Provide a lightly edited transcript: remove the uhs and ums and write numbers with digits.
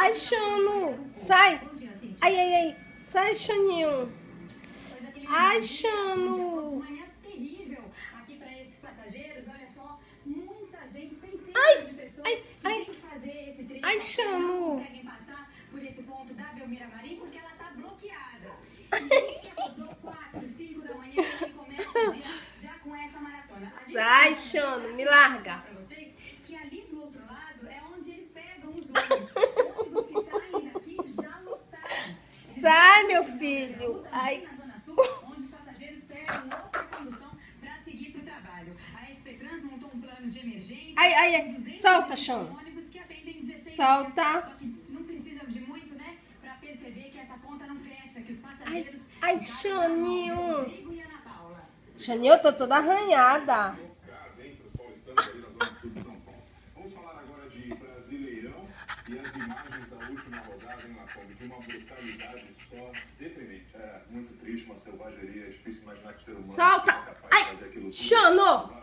Ai, Xano, sai. Ai, ai, ai. Sai, Xaninho. Ai, Xano. Ai, ai, ai. Ai, Xano. Sai, Xano, me larga. Sai, meu filho. Ai. Ai, ai, ai. Solta, Xano. Solta. Ai, ai, Xaninho. Xaninho, eu tô toda arranhada. Vamos falar agora de Brasileirão e as imagens da última rodada em La Combe, de uma brutalidade só deprimente. É muito triste, uma selvageria, é difícil imaginar que o ser humano Solta. é capaz de Ai, fazer aquilo tudo. Xano.